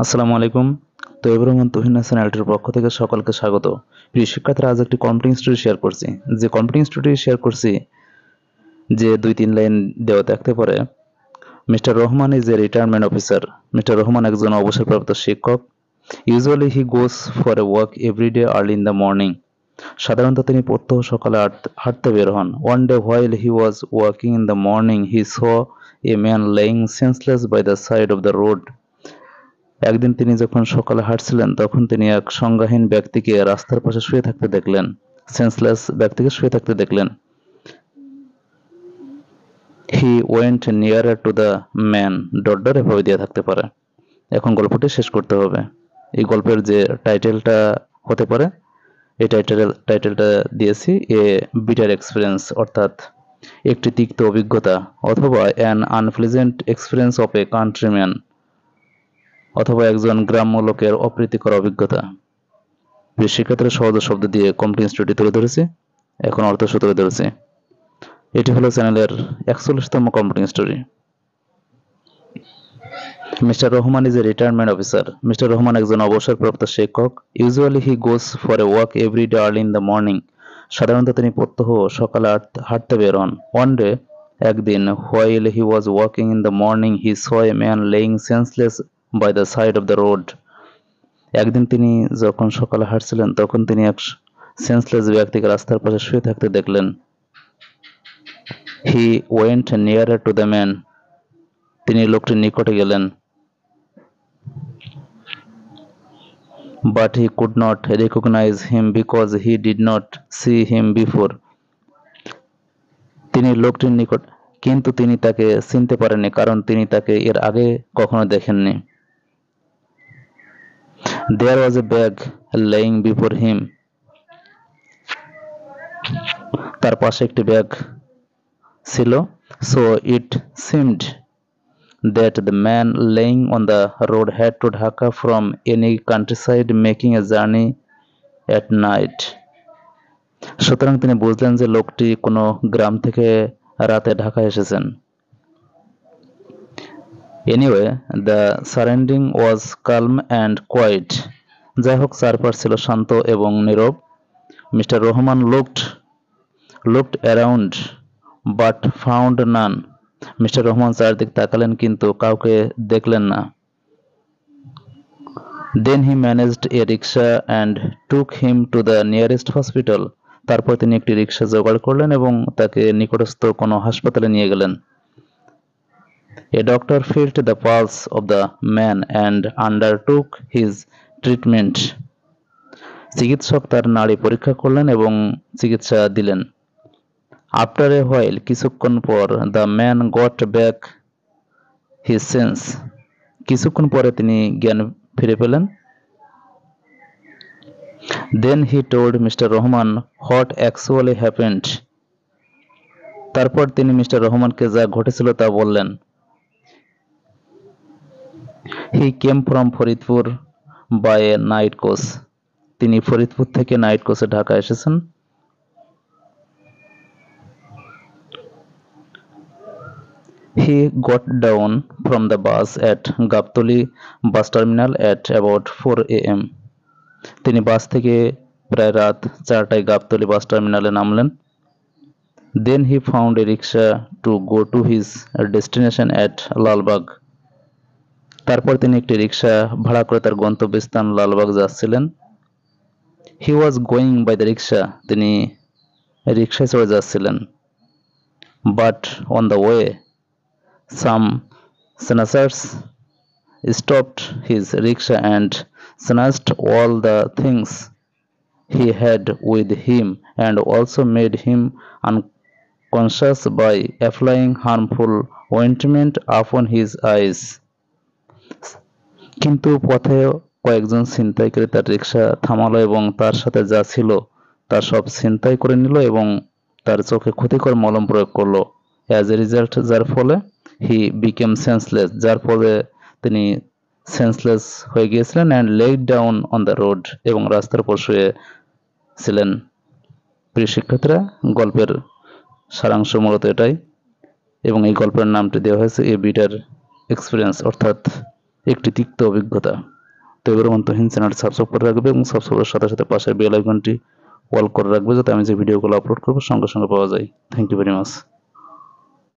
আসসালামু আলাইকুম। তো এভরিওয়ান, তুহিন হাসান চ্যানেলটির পক্ষ থেকে সকলকে স্বাগত। প্রিয় শিক্ষার্থীরা, আজ একটি কম্পিটিং স্টোরি শেয়ার করছি। যে কম্পিটিং স্টোরি শেয়ার করছি, যে 2-3 লাইন দেওয়া থাকতে পারে। Mister Rahman is a retirement officer. Mister Rahman একজন অবসরপ্রাপ্ত শিক্ষক। Usually he goes for a walk every day early in the morning. সাধারণত তিনি প্রত্যহ সকালে হাঁটতে বের হন। One day while he was walking in the morning he saw a man laying senseless by the side of the road. একদিন তিনি যখন সকালে হাঁটছিলেন, তখন তিনি এক সংজ্ঞাহীন ব্যক্তিকে রাস্তার পাশে শুয়ে থাকতে দেখলেন। সেন্সলেস ব্যক্তিকে শুয়ে থাকতে দেখলেন। He went nearer to the man. Dot এভাবে দিয়ে থাকতে পারে। এখন গল্পটি শেষ করতে হবে। এই গল্পের যে টাইটেলটা হতে পারে, এই টাইটেলটা দিয়েছি এ বিটার এক্সপিরিয়েন্স, অর্থাৎ একটি তিক্ত অভিজ্ঞতা, অথবা an unpleasant experience of A countryman, অথবা একজন গ্রাম্য লোকের অপ্রীতিকর অভিজ্ঞতা। শিক্ষার্থীরা সহজ শব্দ দিয়ে কম্পিটিং স্টোরিটি তুলে ধরেছি। এখন অর্থ তুলে ধরেছি। এটি হলো চ্যানেলের 41তম competing story. Mister Rahman is a retirement officer. Mister Rahman একজন অবসরপ্রাপ্ত শিক্ষক। Usually he goes for a walk every day early in the morning. সাধারণত তিনি প্রত্যহ সকালে হাঁটতে বের হন। ওয়ান ডে, একদিন, while he was walking in the morning he saw a man laying senseless by the side of the road. একদিন তিনি যখন সকালে হাঁটছিলেন, তখন তিনি এক সেন্সলেস ব্যক্তিকে রাস্তার পাশে শুয়ে থাকতে দেখলেন। He went nearer to the man. তিনি লোকটির নিকটে গেলেন। But he could not recognise him because he did not see him before. তিনি লোকটির নিকট, কিন্তু তিনি তাকে চিনতে পারেননি, কারণ তিনি তাকে এর আগে কখনো দেখেননি। There was a bag laying before him. তার পাশে একটি ব্যাগ ছিল। So it seemed that the man laying on the road had to Dhaka from any countryside making a journey at night. সুতরাং তিনি বুঝলেন যে লোকটি কোনো গ্রাম থেকে রাতে ঢাকায় এসেছেন। Anyway, the surrounding was calm and quiet. যাই হোক, চারপাশ ছিল শান্ত এবং নীরব। Mister Rahman looked around but found none. Mister Rahman চারদিক তাকালেন, কিন্তু কাউকে দেখলেন না। Then he managed a rickshaw and took him to the nearest hospital. তারপর তিনি একটি রিকশা জোগাড় করলেন এবং তাকে নিকটস্থ কোনো হাসপাতালে নিয়ে গেলেন। A doctor felt the pulse of the man and undertook his treatment. চিকিৎসক তার নাড়ি পরীক্ষা করলেন এবং চিকিৎসা দিলেন। After a while, কিছুক্ষণ পর, the man got back his sense. কিছুক্ষণ পরে তিনি জ্ঞান ফিরে পেলেন। Then he told Mr. Rahman what actually happened. তারপর তিনি মিস্টার রহমানকে যা ঘটেছিল তা বললেন। He came from Faridpur by a night coach. তিনি ফরিদপুর থেকে নাইট কোচে ঢাকা এসেছেন। He got down from the bus at Gaptoli bus terminal at about 4 a.m. তিনি বাস থেকে প্রায় রাত 4টায় গাবতলী বাস টার্মিনালে নামলেন। Then he found a rickshaw to go to his destination at Lalbagh. তারপর তিনি একটি রিক্সা ভাড়া করে তার গন্তব্যস্থান লালবাগ যাচ্ছিলেন। He was going by the rickshaw. তিনি রিক্সায় চড়ে যাচ্ছিলেন। But on the way, some snatchers stopped his rickshaw and snatched all the things he had with him and also made him unconscious by applying harmful ointment upon his eyes. কিন্তু পথে কয়েকজন ছিনতাইকারী তার রিক্সা থামালো এবং তার সাথে যা ছিল তার সব ছিনতাই করে নিল এবং তার চোখে ক্ষতিকর মলম প্রয়োগ করলো। অ্যাজ এ রিজাল্ট, যার ফলে হি বিকেম সেন্সলেস, যার ফলে তিনি সেন্সলেস হয়ে গিয়েছিলেন, and laid down on the road, এবং রাস্তার উপর শুয়ে ছিলেন। প্রিয় শিক্ষার্থীরা, গল্পের সারাংশ মূলত এটাই, এবং এই গল্পের নামটি দেওয়া হয়েছে এ বিটার এক্সপিরিয়েন্স, অর্থাৎ একটি তিক্ত অভিজ্ঞতা। তো এবারের মতো চ্যানেলটি সাবস্ক্রাইব করে রাখবে এবং সাবস্ক্রাইবের সাথে সাথে পাশের বেল আইকনটি অল করে রাখবে, যাতে আমি যে ভিডিওগুলো আপলোড করবো সঙ্গে সঙ্গে পাওয়া যায়। Thank you very much.